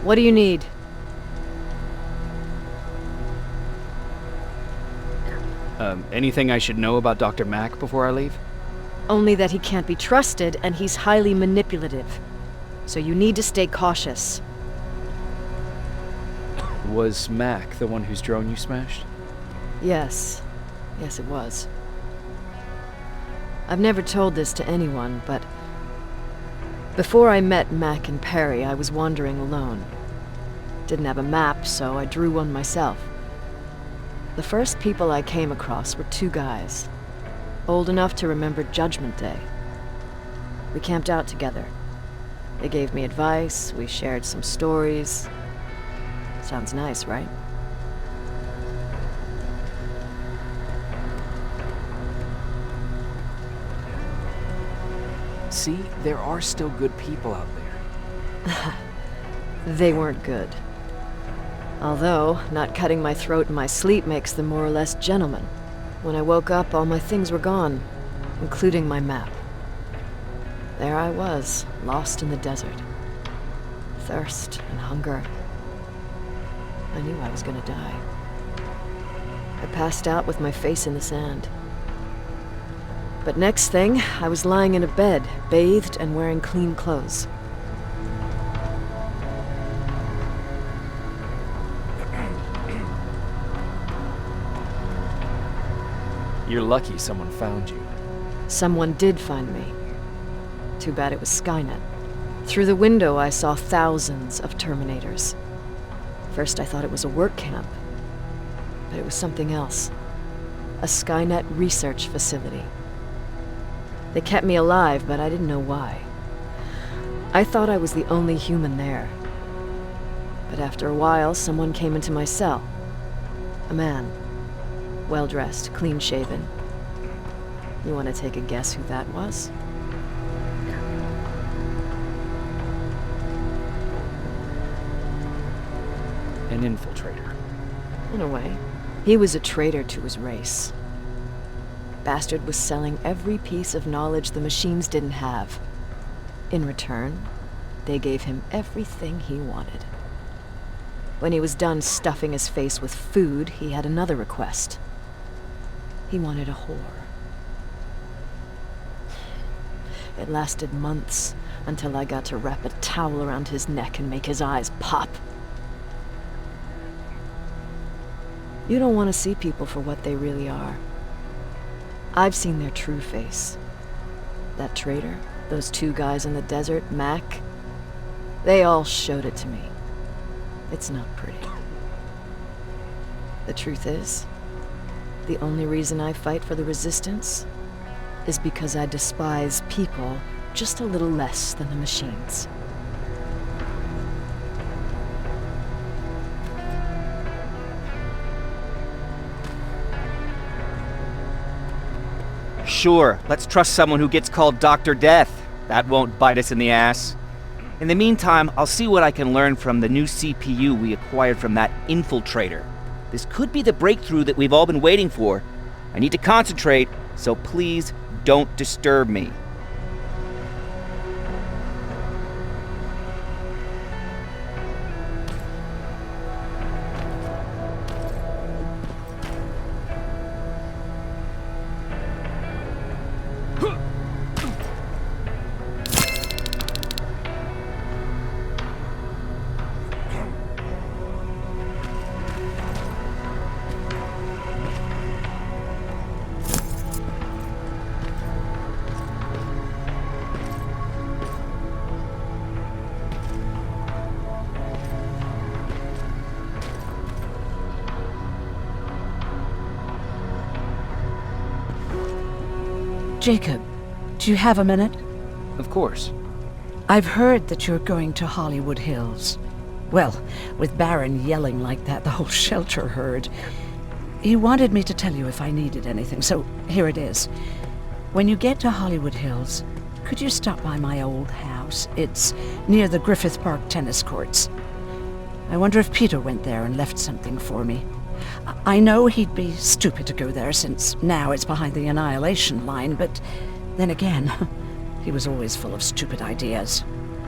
What do you need? Anything I should know about Dr. Mack before I leave? Only that he can't be trusted, and he's highly manipulative. So you need to stay cautious. Was Mack the one whose drone you smashed? Yes. Yes, it was. I've never told this to anyone, but before I met Mac and Perry, I was wandering alone. Didn't have a map, so I drew one myself. The first people I came across were two guys, old enough to remember Judgment Day. We camped out together. They gave me advice, we shared some stories. Sounds nice, right? See, there are still good people out there. They weren't good. Although, not cutting my throat in my sleep makes them more or less gentlemen. When I woke up, all my things were gone, including my map. There I was, lost in the desert. Thirst and hunger. I knew I was gonna die. I passed out with my face in the sand. But next thing, I was lying in a bed, bathed and wearing clean clothes. You're lucky someone found you. Someone did find me. Too bad it was Skynet. Through the window, I saw thousands of Terminators. First, I thought it was a work camp, but it was something else. A Skynet research facility. They kept me alive, but I didn't know why. I thought I was the only human there. But after a while, someone came into my cell. A man. Well-dressed, clean-shaven. You want to take a guess who that was? An infiltrator. In a way. He was a traitor to his race. Bastard was selling every piece of knowledge the machines didn't have. In return, they gave him everything he wanted. When he was done stuffing his face with food, he had another request. He wanted a whore. It lasted months, until I got to wrap a towel around his neck and make his eyes pop. You don't want to see people for what they really are. I've seen their true face. That traitor, those two guys in the desert, Mac, they all showed it to me. It's not pretty. The truth is, the only reason I fight for the Resistance is because I despise people just a little less than the machines. Sure, let's trust someone who gets called Dr. Death. That won't bite us in the ass. In the meantime, I'll see what I can learn from the new CPU we acquired from that infiltrator. This could be the breakthrough that we've all been waiting for. I need to concentrate, so please don't disturb me. Jacob, do you have a minute? Of course. I've heard that you're going to Hollywood Hills. Well, with Baron yelling like that, the whole shelter heard. He wanted me to tell you if I needed anything, so here it is. When you get to Hollywood Hills, could you stop by my old house? It's near the Griffith Park tennis courts. I wonder if Peter went there and left something for me. I know he'd be stupid to go there since now it's behind the Annihilation line, but then again, he was always full of stupid ideas.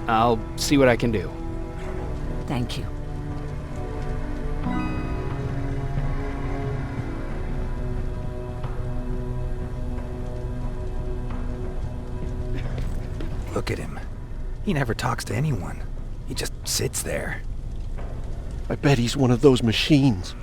I'll see what I can do. Thank you. Look at him. He never talks to anyone. He just sits there. I bet he's one of those machines.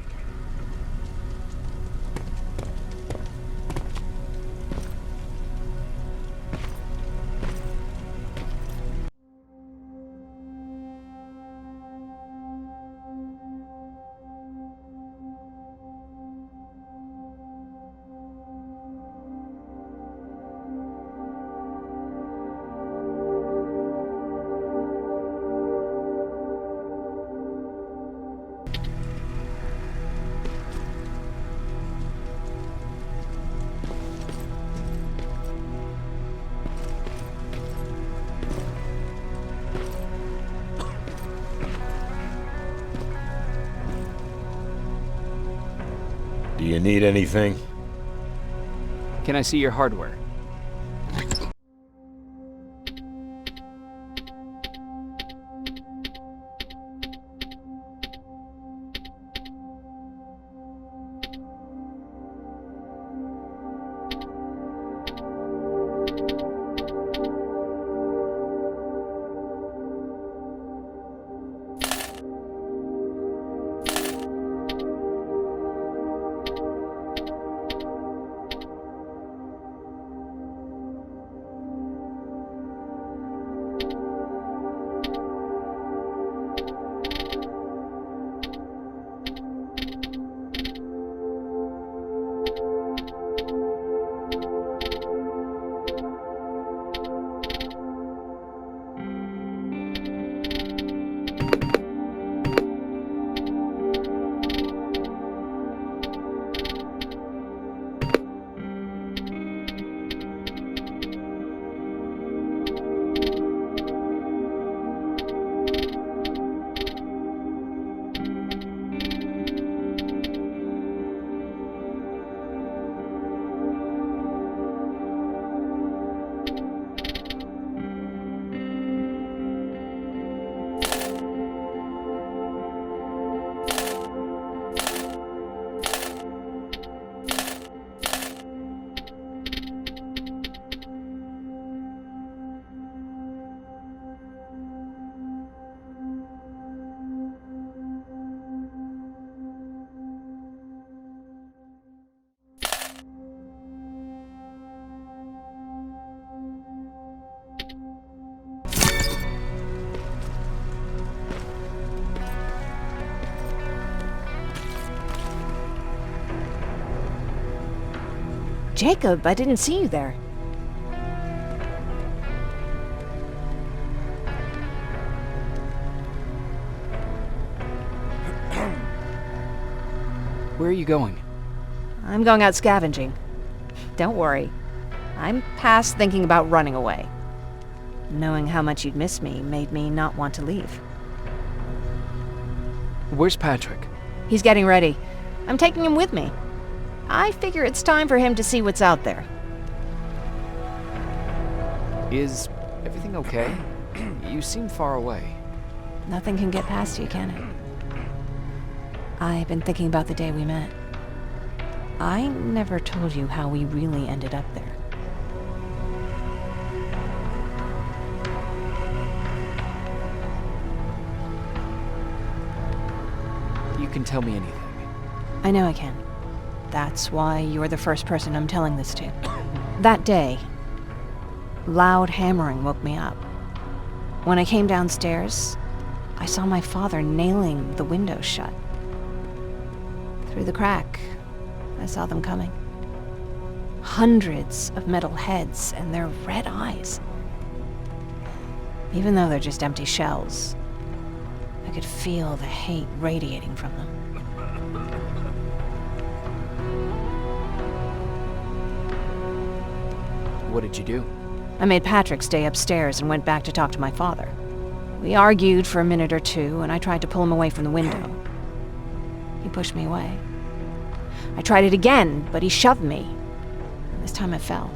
Do you need anything? Can I see your hardware? Jacob, I didn't see you there. Where are you going? I'm going out scavenging. Don't worry. I'm past thinking about running away. Knowing how much you'd miss me made me not want to leave. Where's Patrick? He's getting ready. I'm taking him with me. I figure it's time for him to see what's out there. Is everything okay? You seem far away. Nothing can get past you, can it? I've been thinking about the day we met. I never told you how we really ended up there. You can tell me anything. I know I can. That's why you're the first person I'm telling this to. That day, loud hammering woke me up. When I came downstairs, I saw my father nailing the window shut. Through the crack, I saw them coming. Hundreds of metal heads and their red eyes. Even though they're just empty shells, I could feel the hate radiating from them. What did you do? I made Patrick stay upstairs and went back to talk to my father. We argued for a minute or two, and I tried to pull him away from the window. He pushed me away. I tried it again, but he shoved me. This time I fell.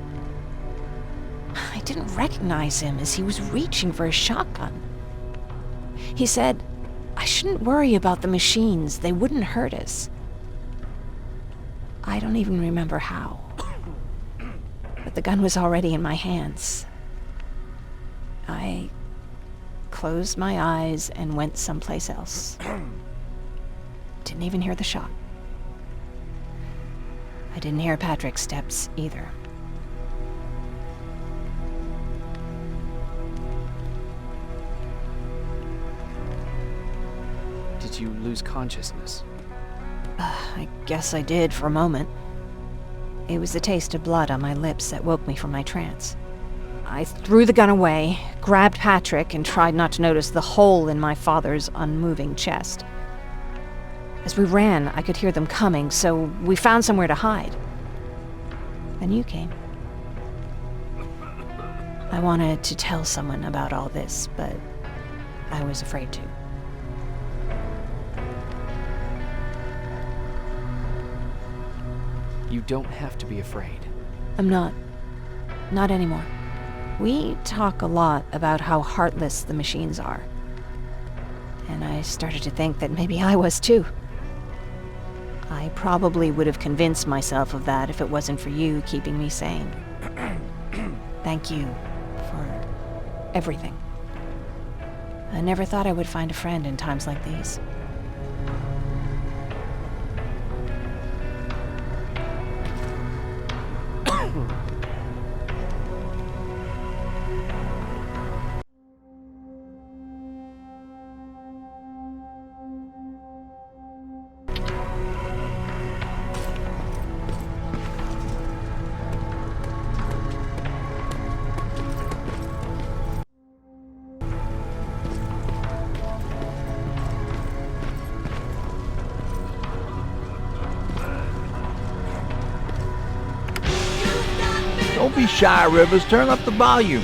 I didn't recognize him as he was reaching for his shotgun. He said, I shouldn't worry about the machines. They wouldn't hurt us. I don't even remember how. But the gun was already in my hands. I closed my eyes and went someplace else. Didn't even hear the shot. I didn't hear Patrick's steps either. Did you lose consciousness? I guess I did for a moment. It was the taste of blood on my lips that woke me from my trance. I threw the gun away, grabbed Patrick, and tried not to notice the hole in my father's unmoving chest. As we ran, I could hear them coming, so we found somewhere to hide. Then you came. I wanted to tell someone about all this, but I was afraid to. You don't have to be afraid. I'm not. Not anymore. We talk a lot about how heartless the machines are. And I started to think that maybe I was too. I probably would have convinced myself of that if it wasn't for you keeping me sane. Thank you for everything. I never thought I would find a friend in times like these. Don't be shy, Rivers. Turn up the volume.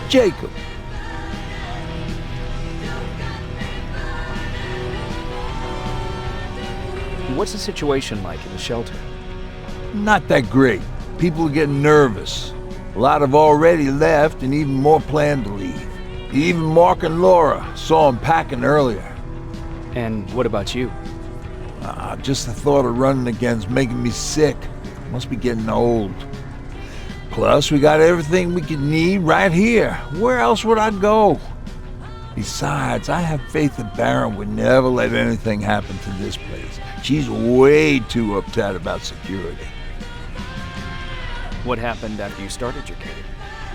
Jacob. What's the situation like in the shelter? Not that great. People are getting nervous. A lot have already left, and even more plan to leave. Even Mark and Laura saw him packing earlier. And what about you? Just the thought of running again's making me sick. Must be getting old. Plus, we got everything we could need right here. Where else would I go? Besides, I have faith that Baron would never let anything happen to this place. She's way too uptight about security. What happened after you started your cave?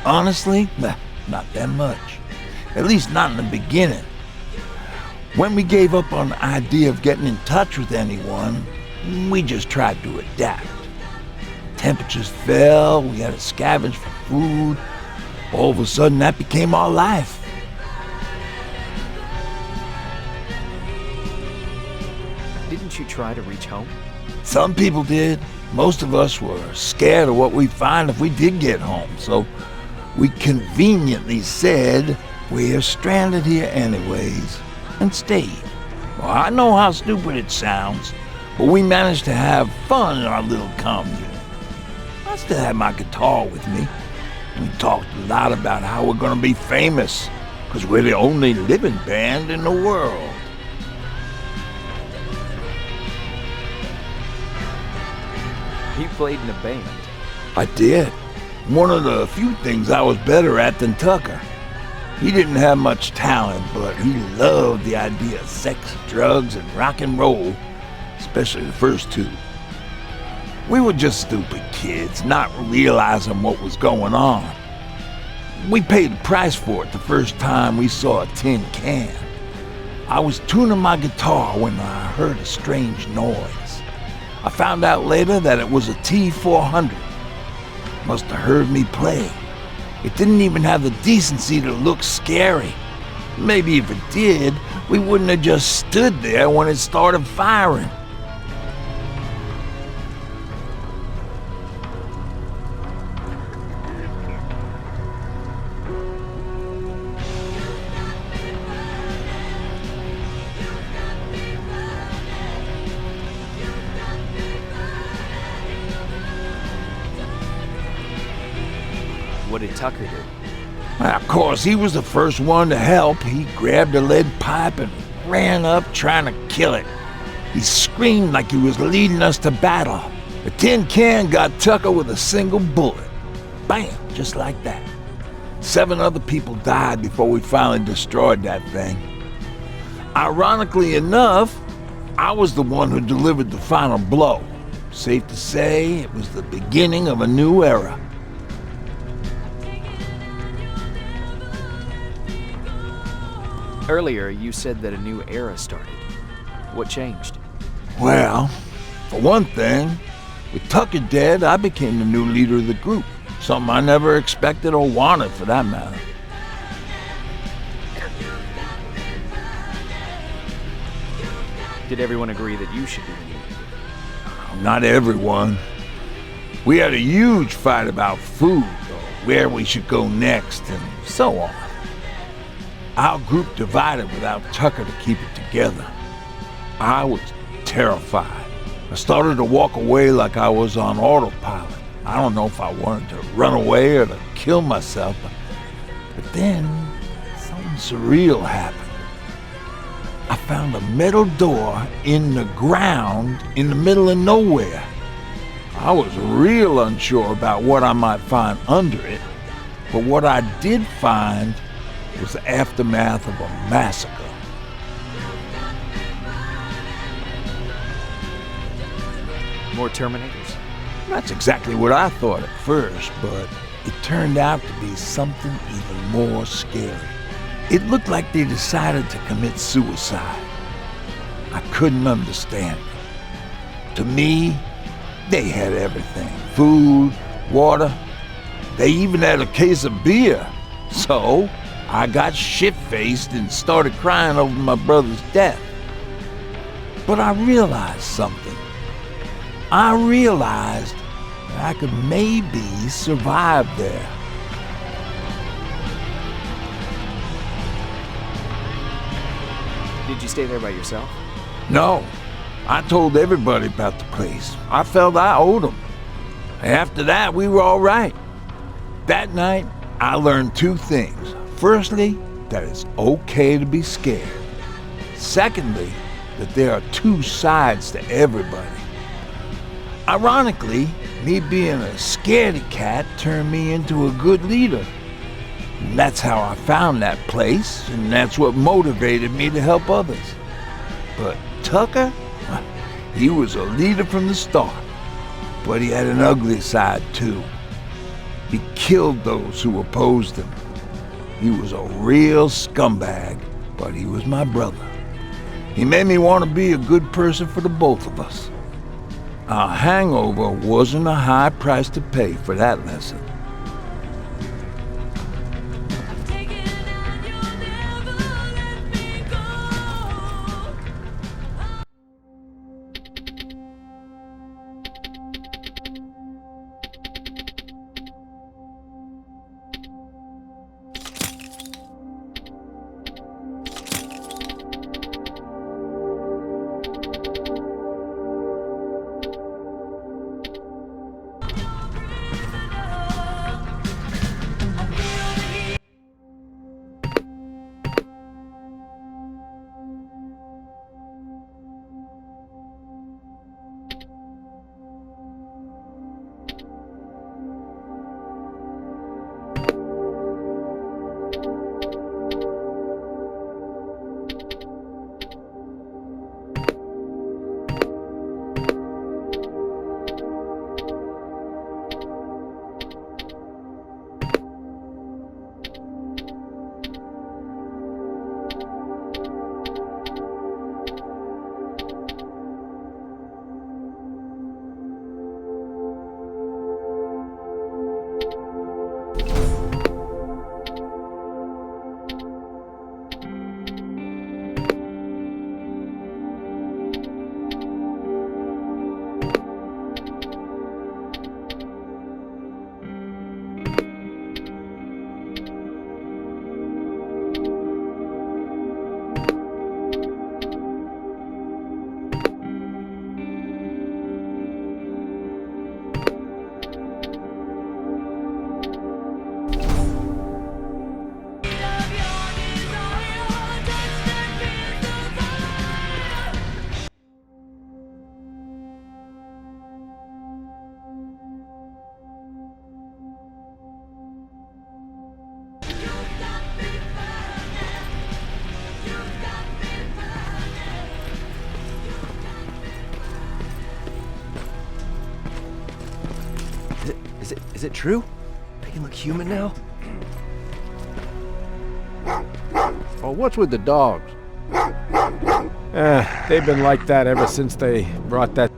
Honestly, not that much. At least not in the beginning. When we gave up on the idea of getting in touch with anyone, we just tried to adapt. Temperatures fell, we had to scavenge for food. All of a sudden, that became our life. Didn't you try to reach home? Some people did. Most of us were scared of what we'd find if we did get home, so we conveniently said we're stranded here anyways, and stayed. Well, I know how stupid it sounds, but we managed to have fun in our little commune. I still had my guitar with me. We talked a lot about how we're gonna be famous, because we're the only living band in the world. You played in a band. I did. One of the few things I was better at than Tucker. He didn't have much talent, but he loved the idea of sex, drugs, and rock and roll, especially the first two. We were just stupid kids, not realizing what was going on. We paid the price for it the first time we saw a tin can. I was tuning my guitar when I heard a strange noise. I found out later that it was a T-400. Must have heard me play. It didn't even have the decency to look scary. Maybe if it did, we wouldn't have just stood there when it started firing. did Tucker do? Well, of course, he was the first one to help. He grabbed a lead pipe and ran up trying to kill it. He screamed like he was leading us to battle. The tin can got Tucker with a single bullet. Bam, just like that. 7 other people died before we finally destroyed that thing. Ironically enough, I was the one who delivered the final blow. Safe to say, it was the beginning of a new era. Earlier, you said that a new era started. What changed? Well, for one thing, with Tucker dead, I became the new leader of the group. Something I never expected or wanted, for that matter. Did everyone agree that you should be the new leader? Not everyone. We had a huge fight about food, or where we should go next, and so on. Our group divided without Tucker to keep it together. I was terrified. I started to walk away like I was on autopilot. I don't know if I wanted to run away or to kill myself, but then something surreal happened. I found a metal door in the ground in the middle of nowhere. I was real unsure about what I might find under it, but what I did find was the aftermath of a massacre. More Terminators? That's exactly what I thought at first, but it turned out to be something even more scary. It looked like they decided to commit suicide. I couldn't understand it. To me, they had everything. Food, water. They even had a case of beer. So, I got shit-faced and started crying over my brother's death. But I realized something. I realized that I could maybe survive there. Did you stay there by yourself? No, I told everybody about the place. I felt I owed them. After that, we were all right. That night, I learned 2 things. Firstly, that it's okay to be scared. Secondly, that there are 2 sides to everybody. Ironically, me being a scaredy cat turned me into a good leader. And that's how I found that place, and that's what motivated me to help others. But Tucker, he was a leader from the start, but he had an ugly side too. He killed those who opposed him. He was a real scumbag, but he was my brother. He made me want to be a good person for the both of us. Our hangover wasn't a high price to pay for that lesson. Is it true? They look human now? Well, what's with the dogs? They've been like that ever since they brought that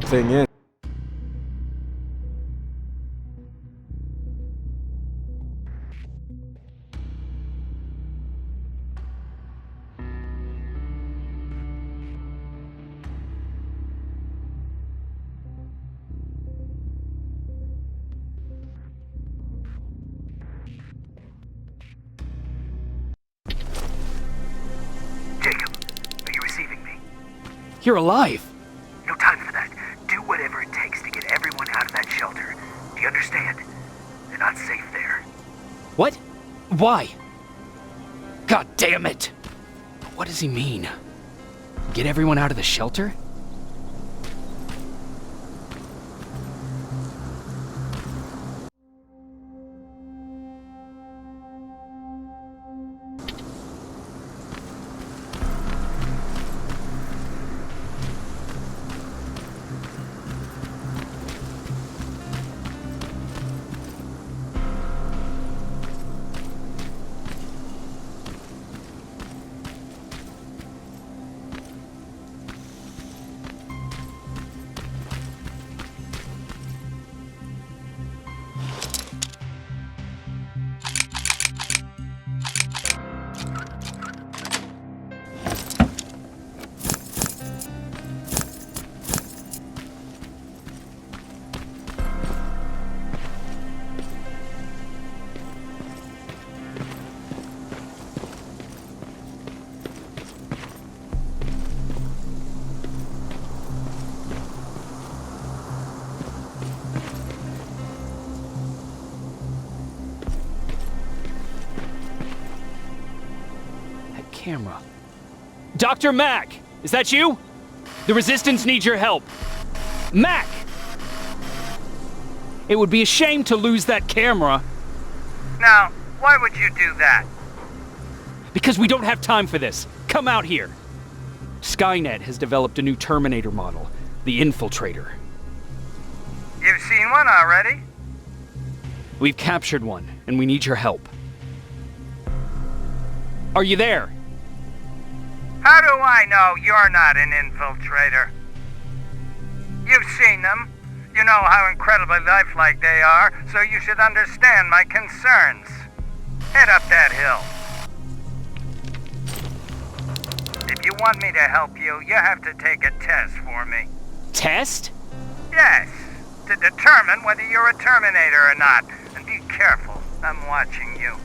thing in. You're alive! No time for that. Do whatever it takes to get everyone out of that shelter. Do you understand? They're not safe there. What? Why? God damn it! What does he mean? Get everyone out of the shelter? Camera. Dr. Mack! Is that you? The Resistance needs your help. Mack! It would be a shame to lose that camera. Now, why would you do that? Because we don't have time for this. Come out here. Skynet has developed a new Terminator model, the Infiltrator. You've seen one already? We've captured one, and we need your help. Are you there? How do I know you're not an infiltrator? You've seen them. You know how incredibly lifelike they are, so you should understand my concerns. Head up that hill. If you want me to help you, you have to take a test for me. Test? Yes, to determine whether you're a Terminator or not. And be careful, I'm watching you.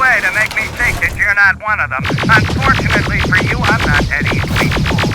way to make me think that you're not one of them. Unfortunately for you, I'm not that easily fooled.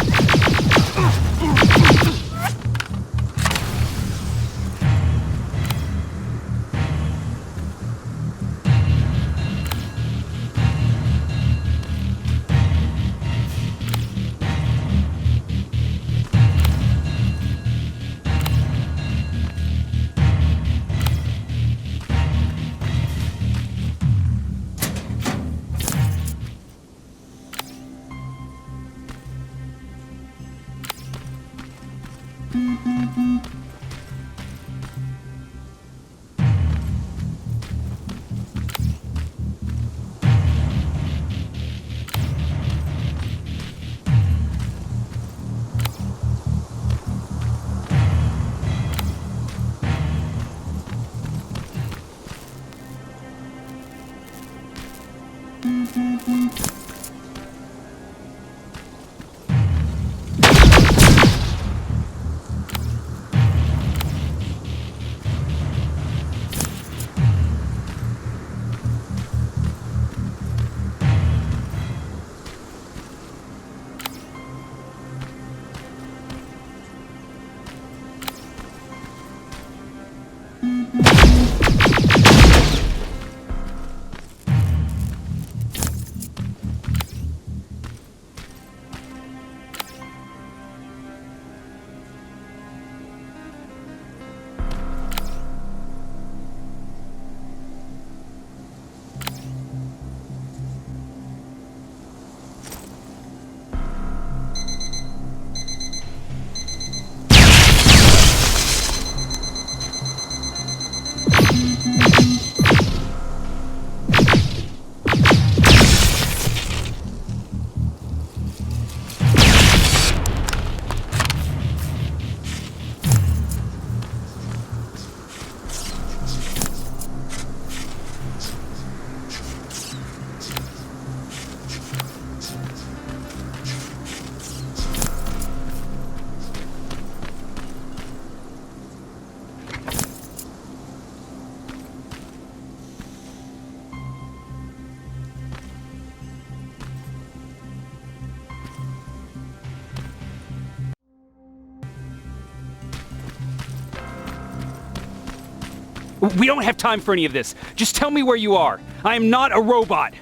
We don't have time for any of this. Just tell me where you are. I am not a robot.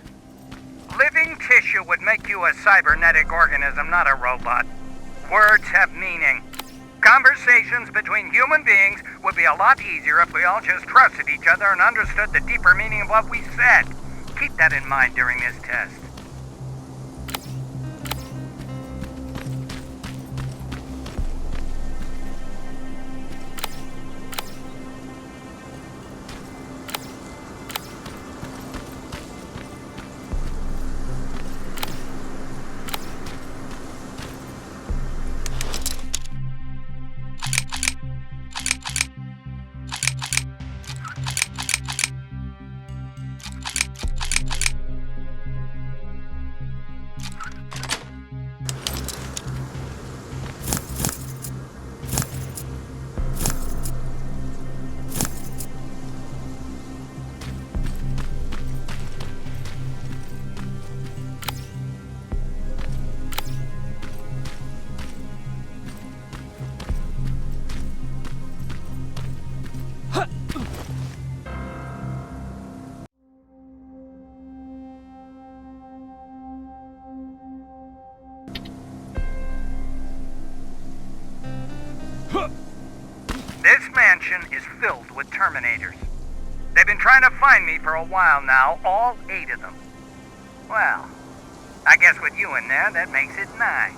Living tissue would make you a cybernetic organism, not a robot. Words have meaning. Conversations between human beings would be a lot easier if we all just trusted each other and understood the deeper meaning of what we said. Keep that in mind during this test. This mansion is filled with Terminators. They've been trying to find me for a while now, all 8 of them. Well, I guess with you in there, that makes it 9.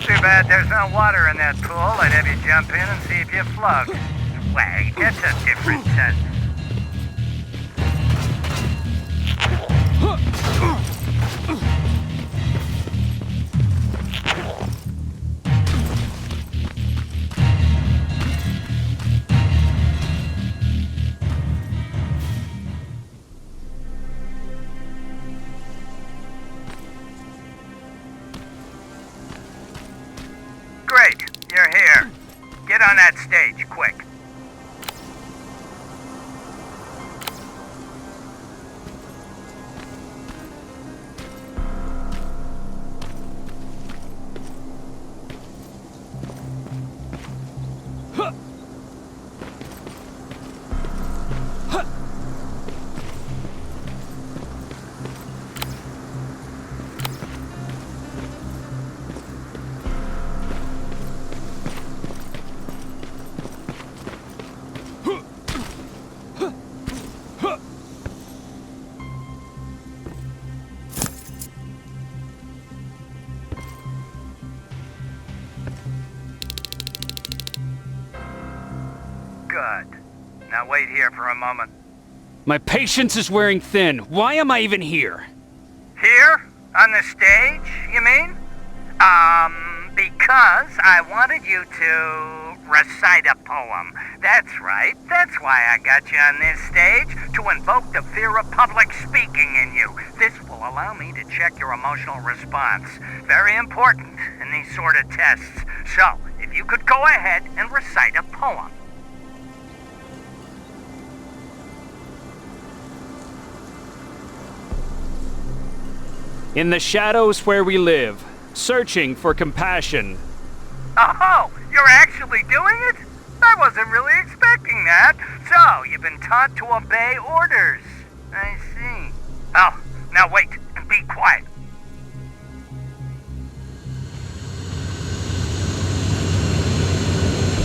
Too bad there's no water in that pool. I'd have you jump in and see if you float. Wait, it's a different test. Great, you're here. Get on that stage, quick. Good. Now wait here for a moment. My patience is wearing thin. Why am I even here? Here? On the stage, you mean? Because I wanted you to recite a poem. That's right. That's why I got you on this stage, to invoke the fear of public speaking in you. This will allow me to check your emotional response. Very important in these sort of tests. So, if you could go ahead and recite a poem. In the shadows where we live, searching for compassion. Oh, you're actually doing it? I wasn't really So, you've been taught to obey orders. I see. Oh, now wait, and be quiet.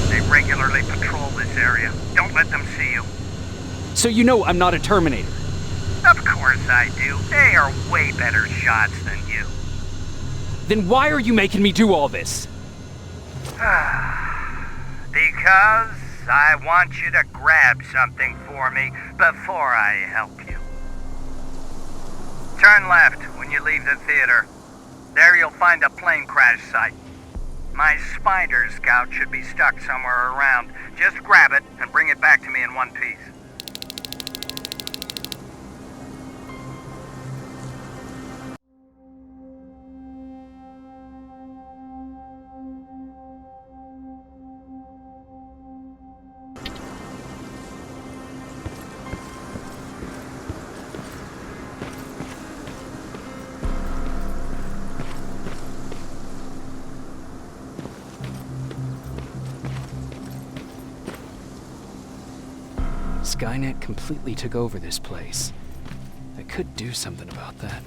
They regularly patrol this area. Don't let them see you. So you know I'm not a Terminator. Of course I do. They are way better shots than you. Then why are you making me do all this? Because I want you to grab something for me before I help you. Turn left when you leave the theater. There you'll find a plane crash site. My spider scout should be stuck somewhere around. Just grab it and bring it back to me in one piece. Skynet completely took over this place. I could do something about that.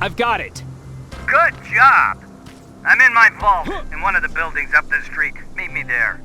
I've got it. Good job. I'm in my vault in one of the buildings up the street. Meet me there.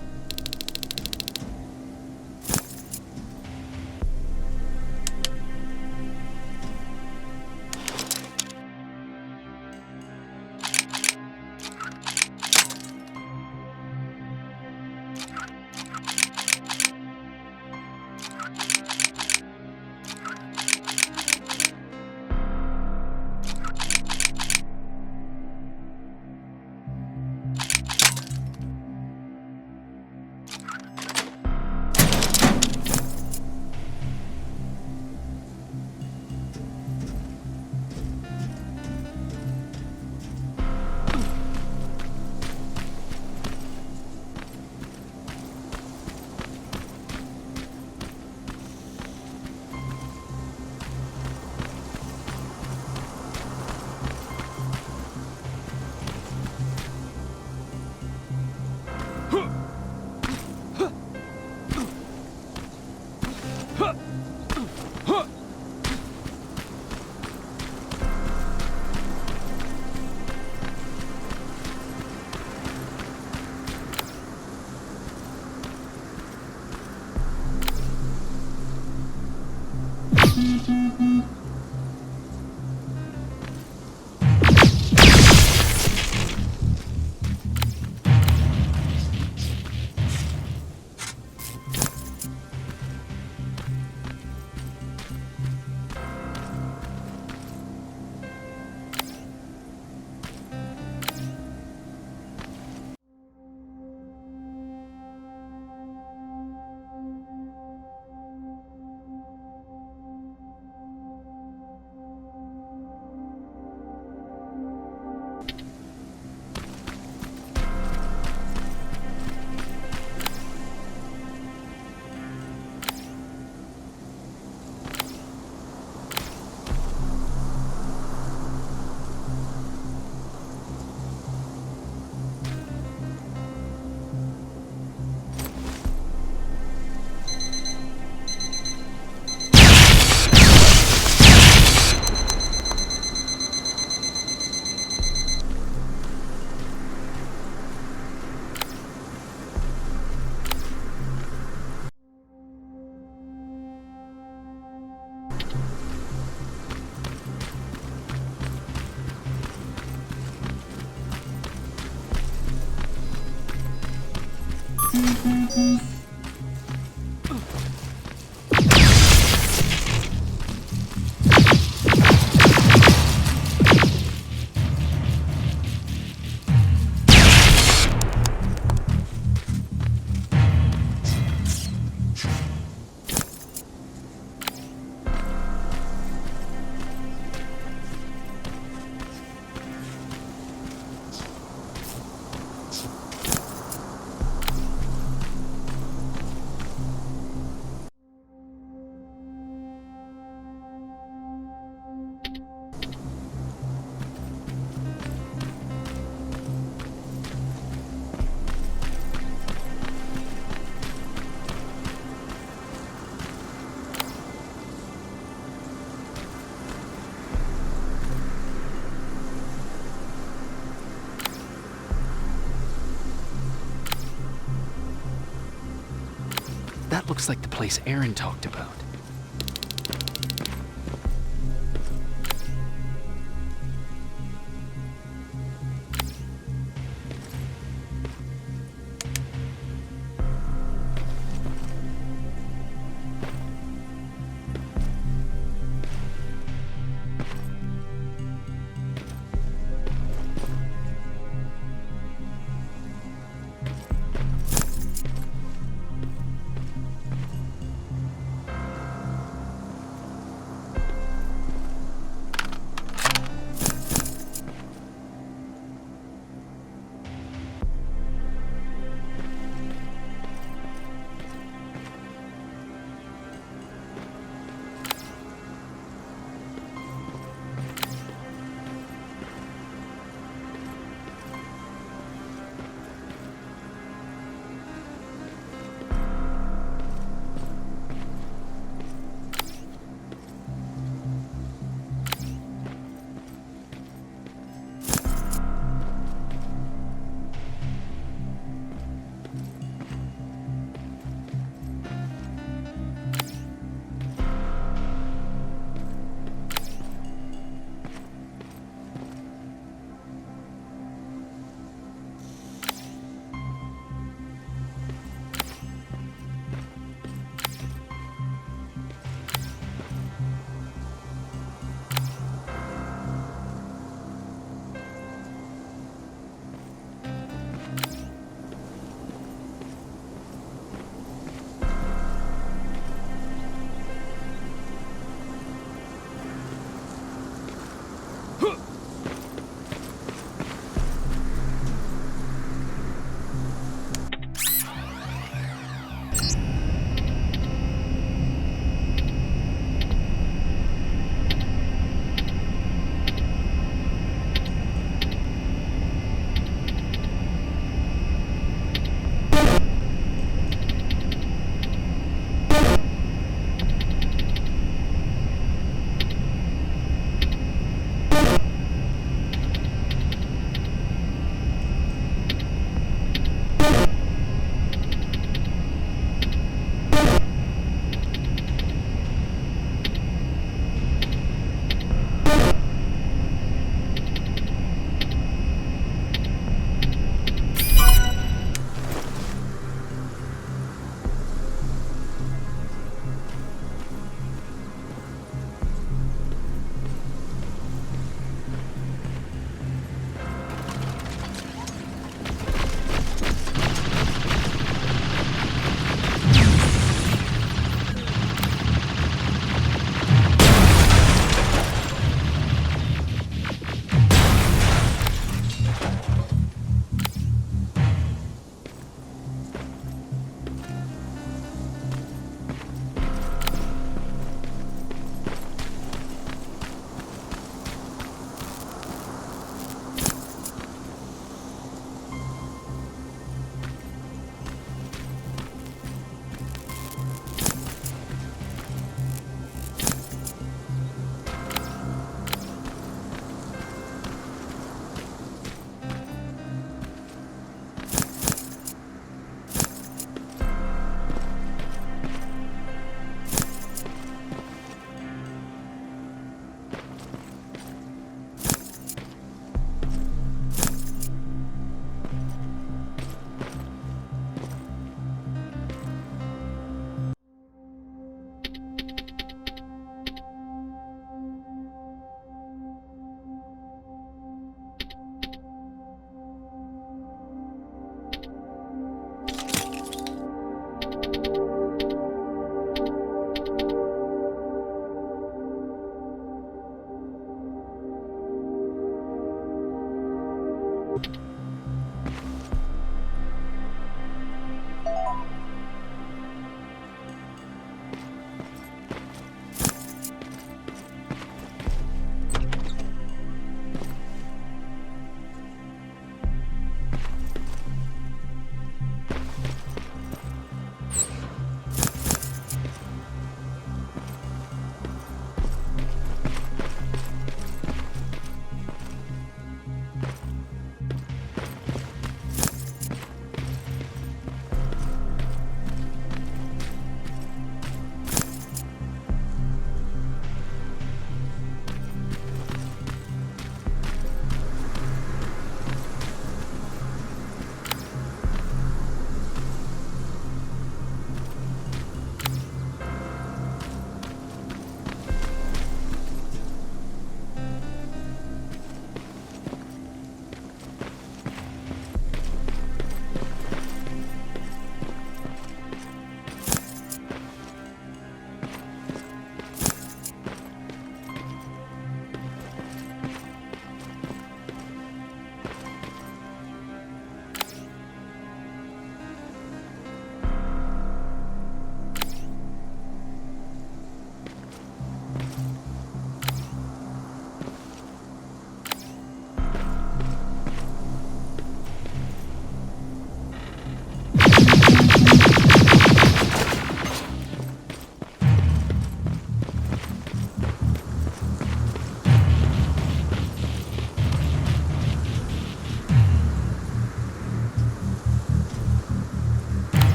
That looks like the place Aaron talked about.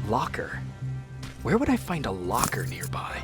Locker. Where would I find a locker nearby?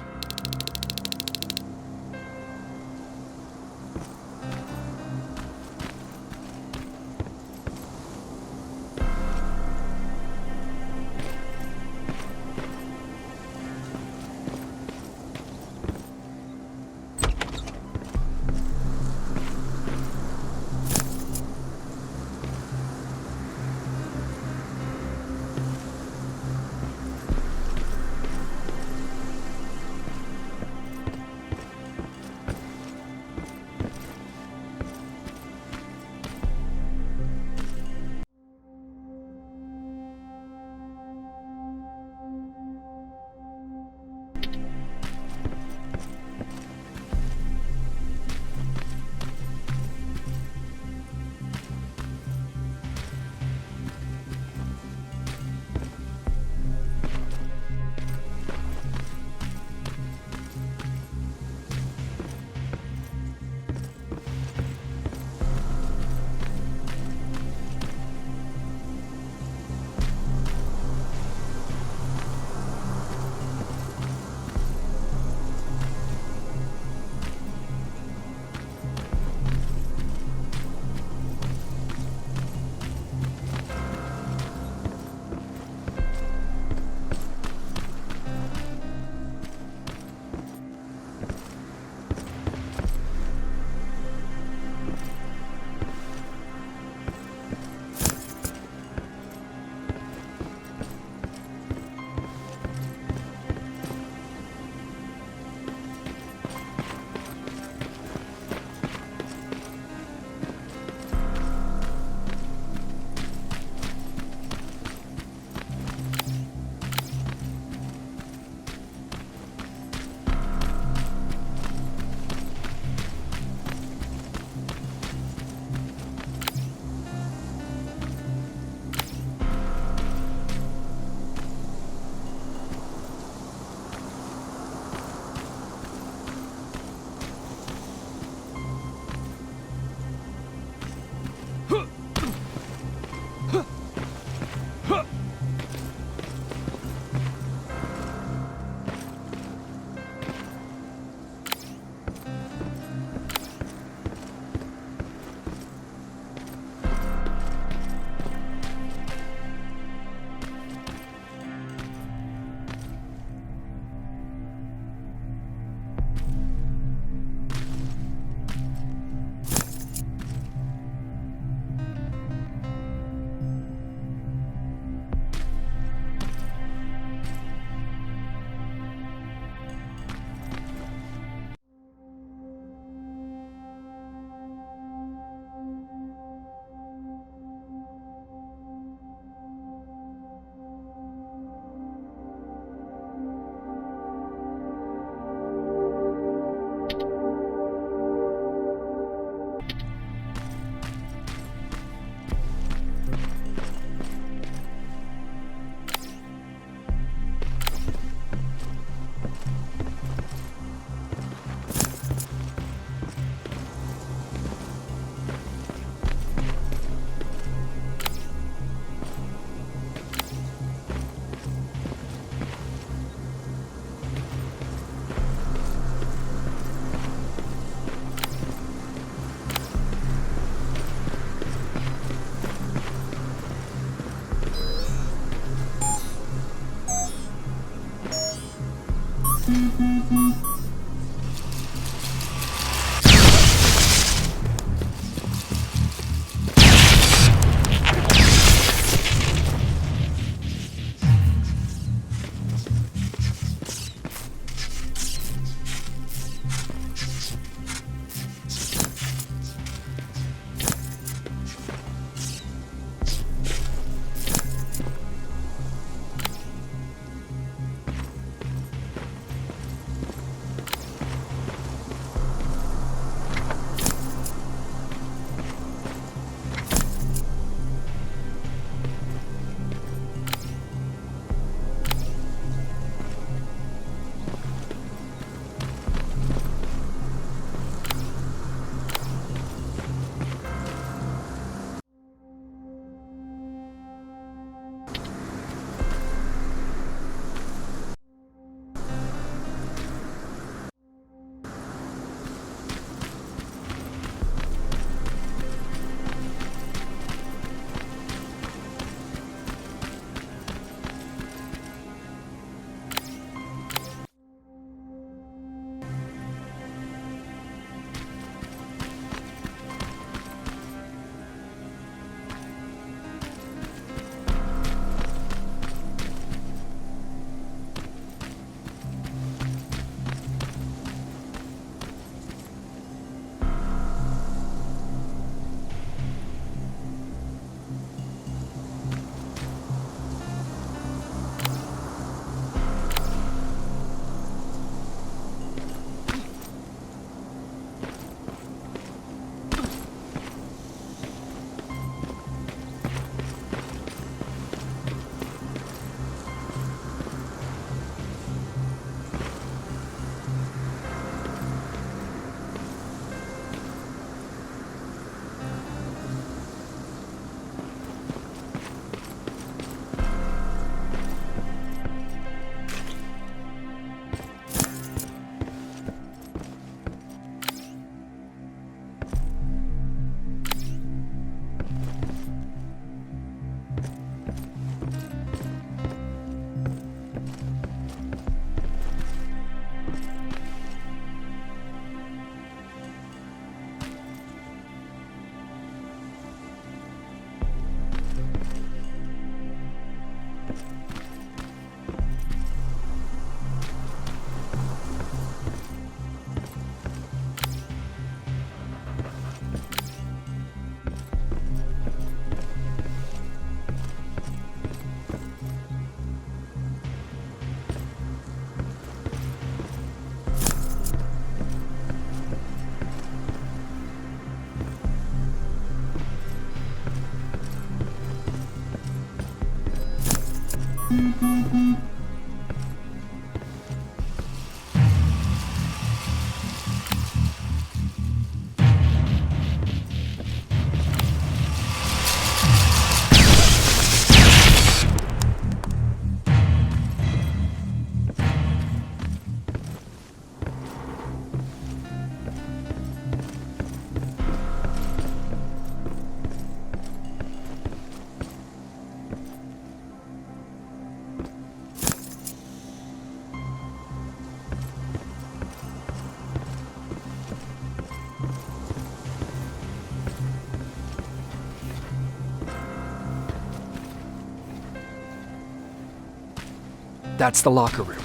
That's the locker room.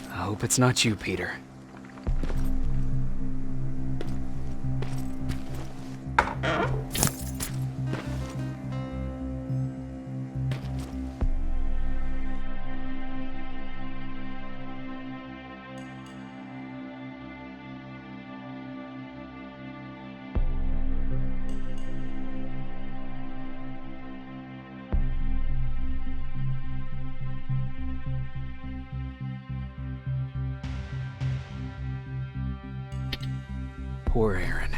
I hope it's not you, Peter. Poor Aaron.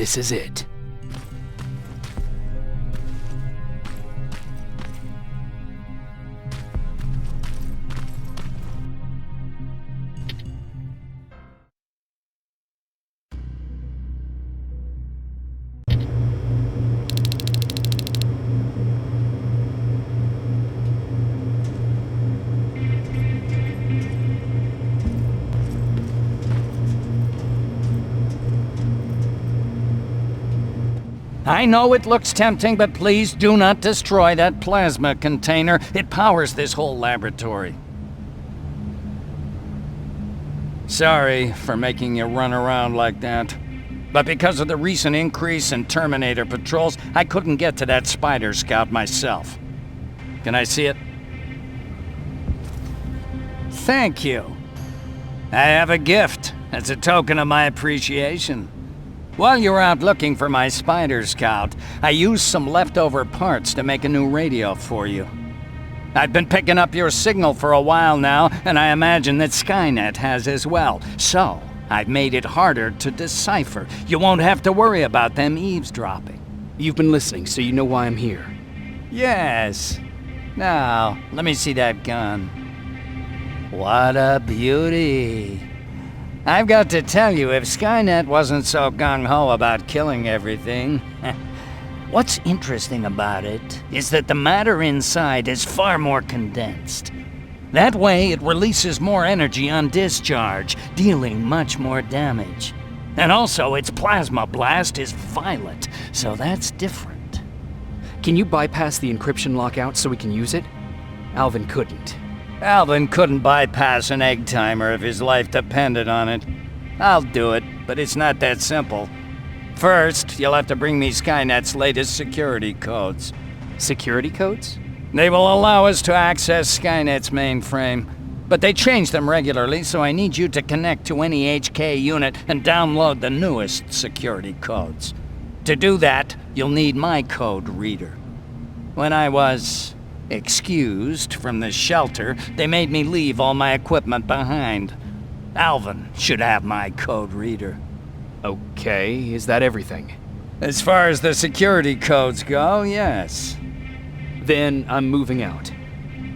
This is it. I know it looks tempting, but please do not destroy that plasma container. It powers this whole laboratory. Sorry for making you run around like that. But because of the recent increase in Terminator patrols, I couldn't get to that Spider Scout myself. Can I see it? Thank you. I have a gift as a token of my appreciation. While you were out looking for my Spider Scout, I used some leftover parts to make a new radio for you. I've been picking up your signal for a while now, and I imagine that Skynet has as well. So, I've made it harder to decipher. You won't have to worry about them eavesdropping. You've been listening, so you know why I'm here. Yes. Now, let me see that gun. What a beauty. I've got to tell you, if Skynet wasn't so gung-ho about killing everything, what's interesting about it is that the matter inside is far more condensed. That way, it releases more energy on discharge, dealing much more damage. And also, its plasma blast is violent, so that's different. Can you bypass the encryption lockout so we can use it? Alvin couldn't. Alvin couldn't bypass an egg timer if his life depended on it. I'll do it, but it's not that simple. First, you'll have to bring me Skynet's latest security codes. Security codes? They will allow us to access Skynet's mainframe, but they change them regularly, so I need you to connect to any HK unit and download the newest security codes. To do that, you'll need my code reader. When I was excused from the shelter, they made me leave all my equipment behind. Alvin should have my code reader. Okay, is that everything? As far as the security codes go, yes. Then I'm moving out.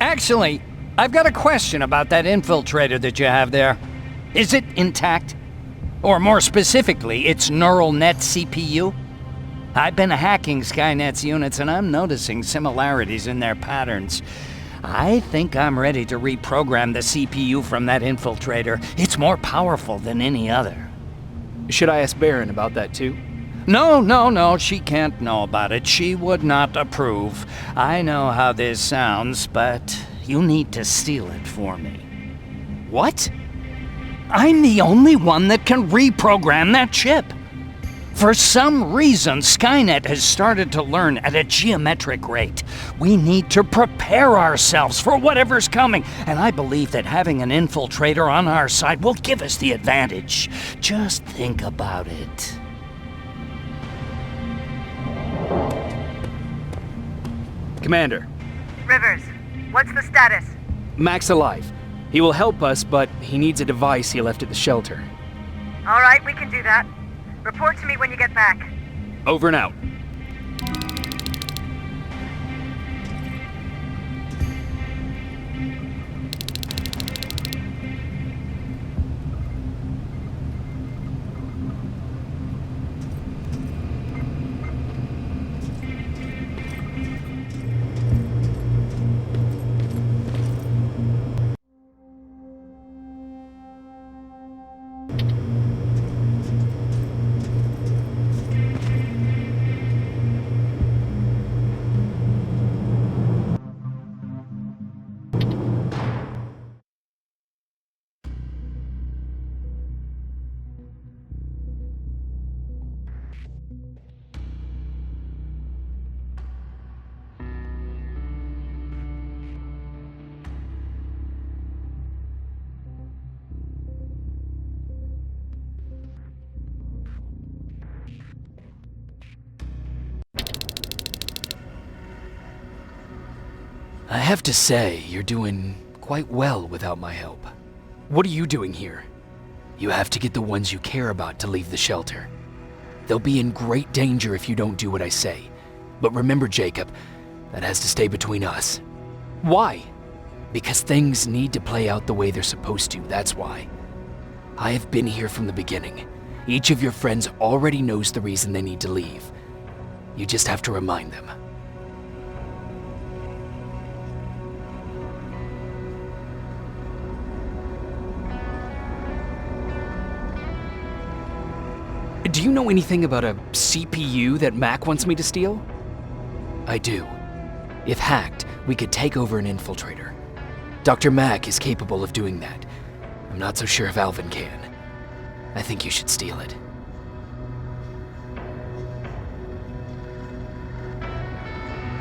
Actually, I've got a question about that infiltrator that you have there. Is it intact? Or more specifically, its neural net CPU? I've been hacking Skynet's units and I'm noticing similarities in their patterns. I think I'm ready to reprogram the CPU from that infiltrator. It's more powerful than any other. Should I ask Baron about that too? No, she can't know about it. She would not approve. I know how this sounds, but you need to steal it for me. What? I'm the only one that can reprogram that chip. For some reason, Skynet has started to learn at a geometric rate. We need to prepare ourselves for whatever's coming, and I believe that having an infiltrator on our side will give us the advantage. Just think about it. Commander. Rivers, what's the status? Mac's alive. He will help us, but he needs a device he left at the shelter. All right, we can do that. Report to me when you get back. Over and out. I have to say, you're doing quite well without my help. What are you doing here? You have to get the ones you care about to leave the shelter. They'll be in great danger if you don't do what I say. But remember, Jacob, that has to stay between us. Why? Because things need to play out the way they're supposed to, that's why. I have been here from the beginning. Each of your friends already knows the reason they need to leave. You just have to remind them. Do you know anything about a CPU that Mac wants me to steal? I do. If hacked, we could take over an infiltrator. Dr. Mac is capable of doing that. I'm not so sure if Alvin can. I think you should steal it.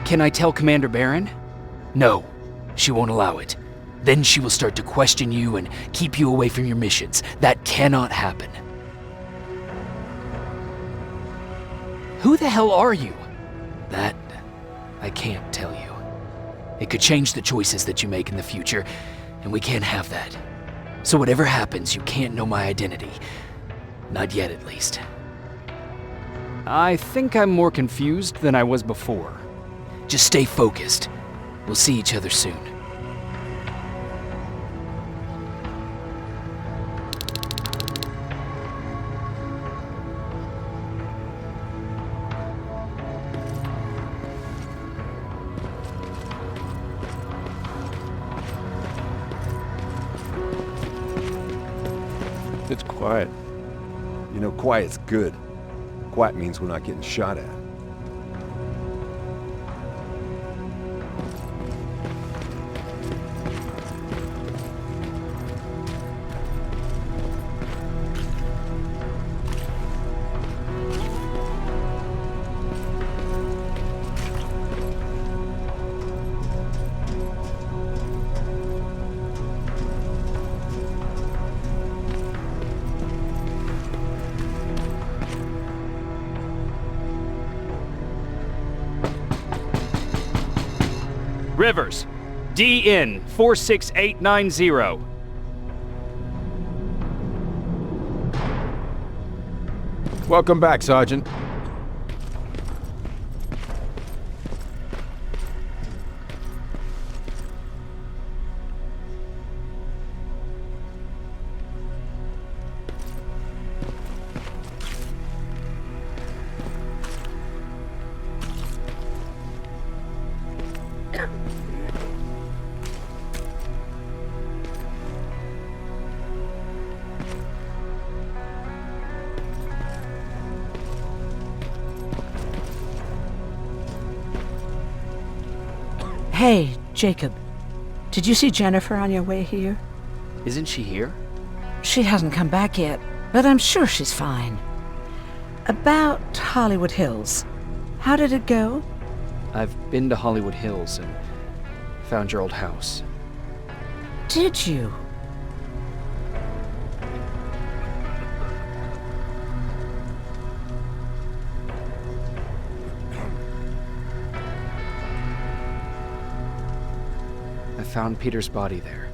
Can I tell Commander Barron? No, she won't allow it. Then she will start to question you and keep you away from your missions. That cannot happen. Who the hell are you? That, I can't tell you. It could change the choices that you make in the future, and we can't have that. So whatever happens, you can't know my identity. Not yet, at least. I think I'm more confused than I was before. Just stay focused. We'll see each other soon. It's quiet. You know, quiet's good. Quiet means we're not getting shot at. Rivers, DN 46890. Welcome back, Sergeant. Hey, Jacob. Did you see Jennifer on your way here? Isn't she here? She hasn't come back yet, but I'm sure she's fine. About Hollywood Hills. How did it go? I've been to Hollywood Hills and found your old house. Did you? I found Peter's body there.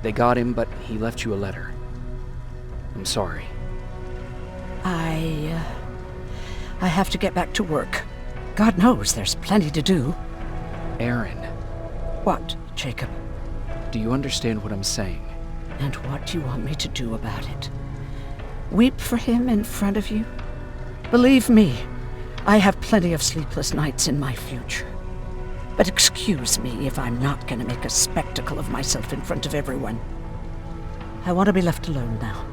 They got him, but he left you a letter. I'm sorry. I have to get back to work. God knows there's plenty to do. Aaron. What, Jacob? Do you understand what I'm saying? And what do you want me to do about it? Weep for him in front of you? Believe me, I have plenty of sleepless nights in my future. But excuse me if I'm not going to make a spectacle of myself in front of everyone. I want to be left alone now.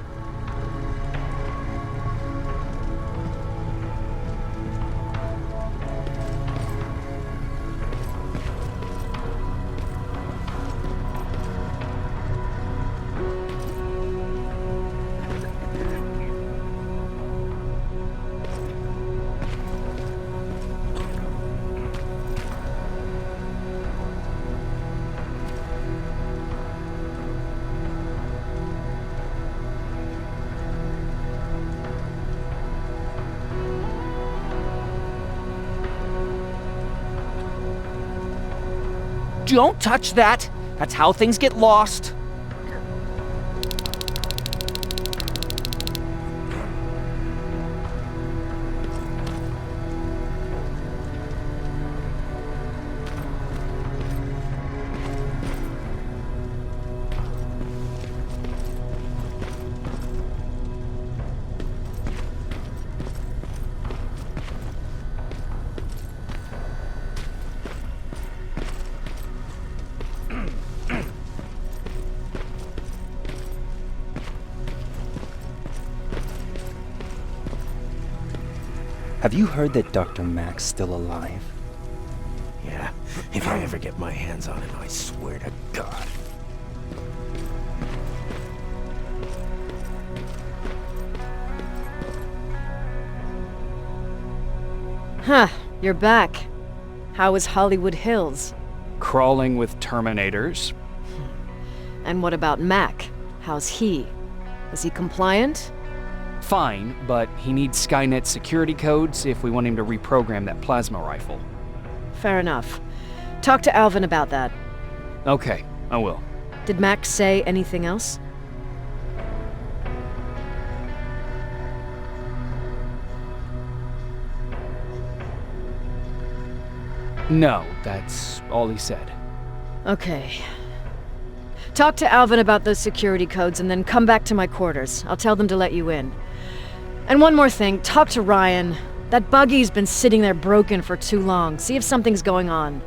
Don't touch that! That's how things get lost. Have you heard that Dr. Mack's still alive? Yeah, if I ever get my hands on him, I swear to God. Huh, you're back. How was Hollywood Hills? Crawling with Terminators. And what about Mac? How's he? Is he compliant? Fine, but he needs Skynet security codes if we want him to reprogram that plasma rifle. Fair enough. Talk to Alvin about that. Okay, I will. Did Mac say anything else? No, that's all he said. Okay. Talk to Alvin about those security codes and then come back to my quarters. I'll tell them to let you in. And one more thing, talk to Ryan. That buggy's been sitting there broken for too long. See if something's going on.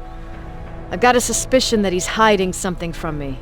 I've got a suspicion that he's hiding something from me.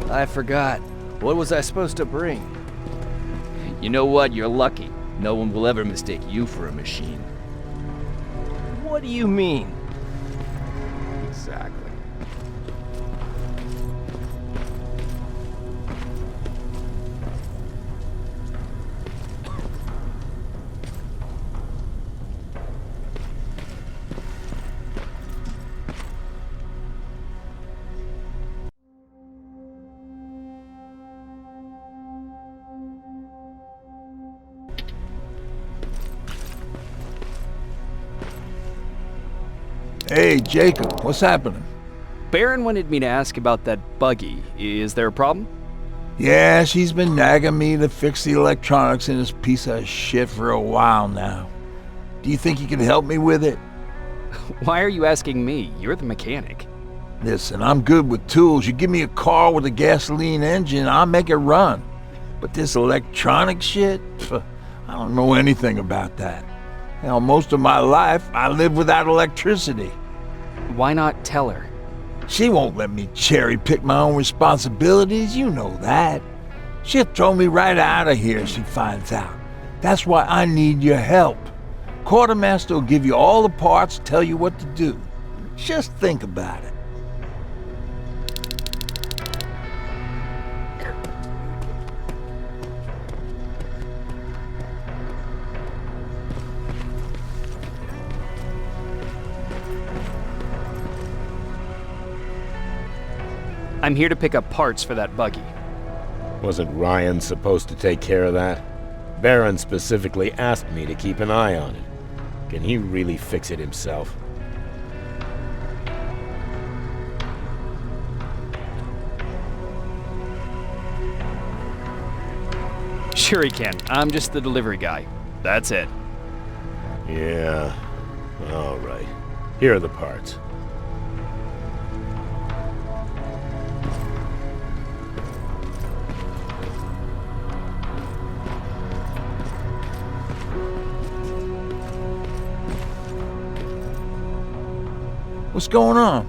I forgot. What was I supposed to bring? You know what? You're lucky. No one will ever mistake you for a machine. What do you mean? Exactly. Hey, Jacob, what's happening? Baron wanted me to ask about that buggy. Is there a problem? Yeah, she's been nagging me to fix the electronics in this piece of shit for a while now. Do you think you can help me with it? Why are you asking me? You're the mechanic. Listen, I'm good with tools. You give me a car with a gasoline engine, I'll make it run. But this electronic shit, I don't know anything about that. Hell, most of my life, I lived without electricity. Why not tell her? She won't let me cherry-pick my own responsibilities, you know that. She'll throw me right out of here if she finds out. That's why I need your help. Quartermaster will give you all the parts, tell you what to do. Just think about it. I'm here to pick up parts for that buggy. Wasn't Ryan supposed to take care of that? Baron specifically asked me to keep an eye on it. Can he really fix it himself? Sure he can. I'm just the delivery guy. That's it. Yeah. All right. Here are the parts. What's going on?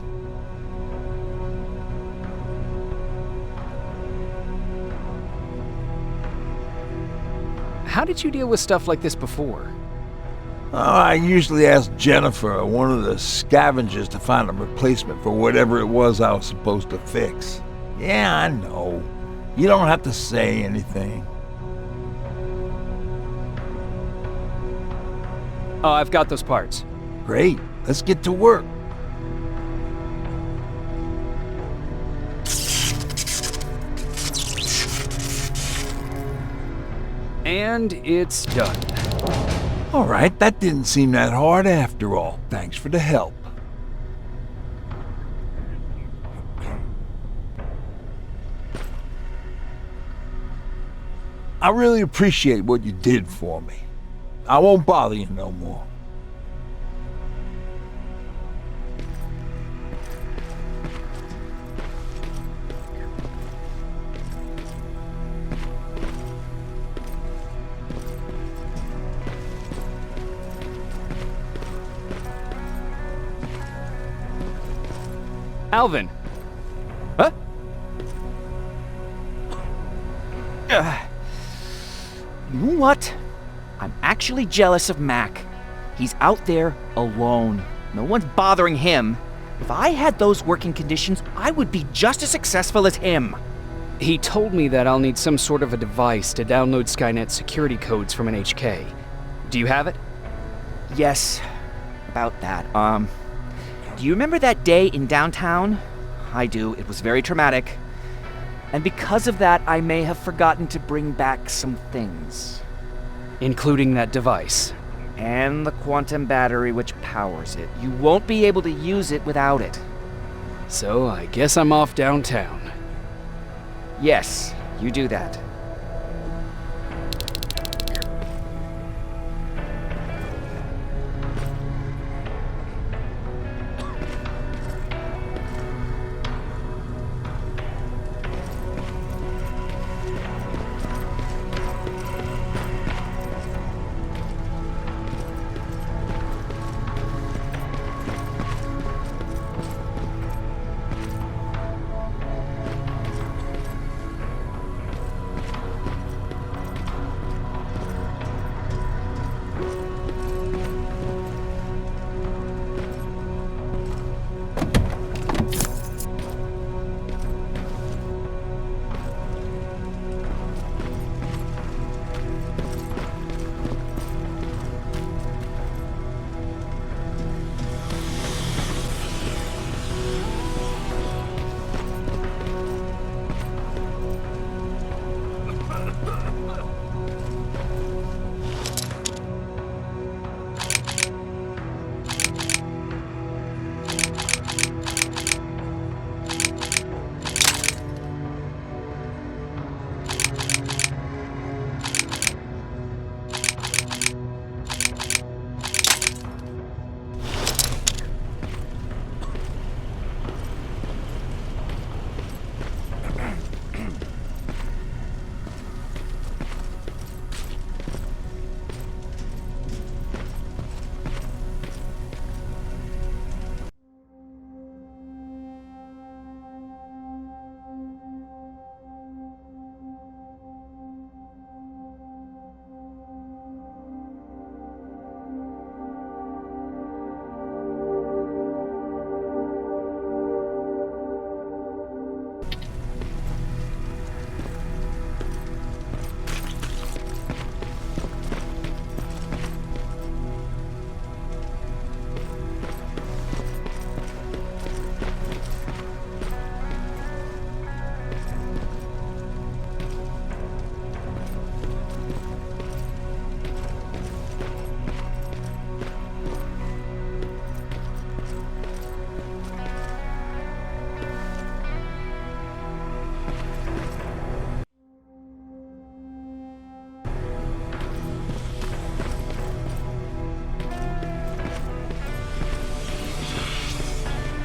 How did you deal with stuff like this before? Oh, I usually ask Jennifer or one of the scavengers to find a replacement for whatever it was I was supposed to fix. Yeah, I know. You don't have to say anything. Oh, I've got those parts. Great. Let's get to work. And it's done. All right, that didn't seem that hard after all. Thanks for the help. I really appreciate what you did for me. I won't bother you no more. Alvin. Huh? You know what? I'm actually jealous of Mac. He's out there alone. No one's bothering him. If I had those working conditions, I would be just as successful as him. He told me that I'll need some sort of a device to download Skynet's security codes from an HK. Do you have it? Yes, about that. Do you remember that day in downtown? I do. It was very traumatic. And because of that, I may have forgotten to bring back some things. Including that device. And the quantum battery which powers it. You won't be able to use it without it. So I guess I'm off downtown. Yes, you do that.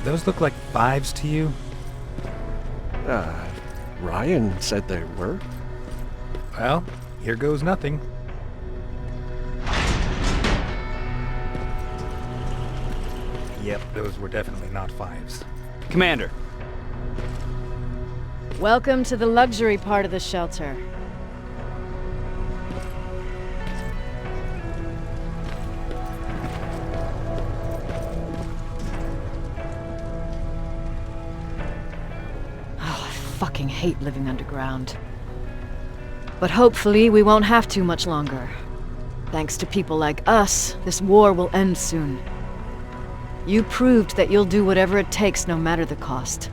Those look like 5s to you? Ryan said they were. Well, here goes nothing. Yep, those were definitely not 5s. Commander. Welcome to the luxury part of the shelter. I fucking hate living underground. But hopefully we won't have to much longer. Thanks to people like us, this war will end soon. You proved that you'll do whatever it takes, no matter the cost.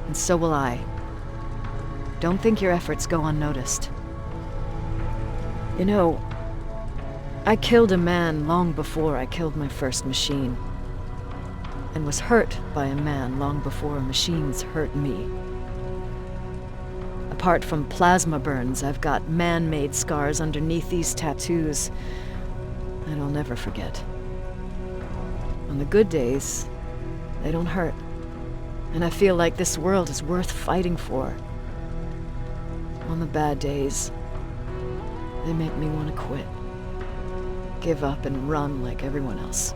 And so will I. Don't think your efforts go unnoticed. You know, I killed a man long before I killed my first machine. And was hurt by a man long before machines hurt me. Apart from plasma burns, I've got man-made scars underneath these tattoos that I'll never forget. On the good days, they don't hurt. And I feel like this world is worth fighting for. On the bad days, they make me want to quit. Give up and run like everyone else.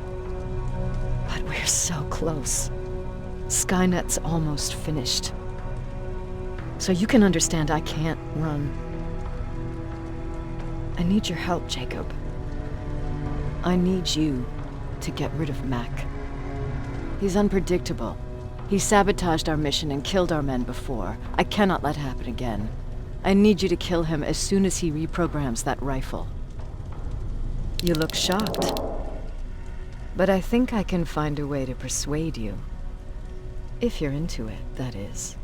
But we're so close. Skynet's almost finished. So you can understand I can't run. I need your help, Jacob. I need you to get rid of Mac. He's unpredictable. He sabotaged our mission and killed our men before. I cannot let it happen again. I need you to kill him as soon as he reprograms that rifle. You look shocked. But I think I can find a way to persuade you. If you're into it, that is.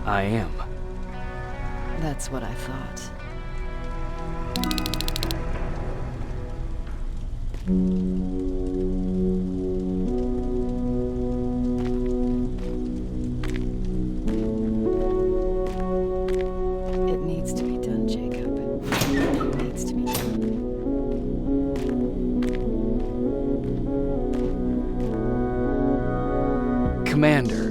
I am. That's what I thought. It needs to be done, Jacob. It needs to be done. Commander,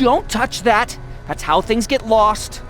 Don't touch that! That's how things get lost.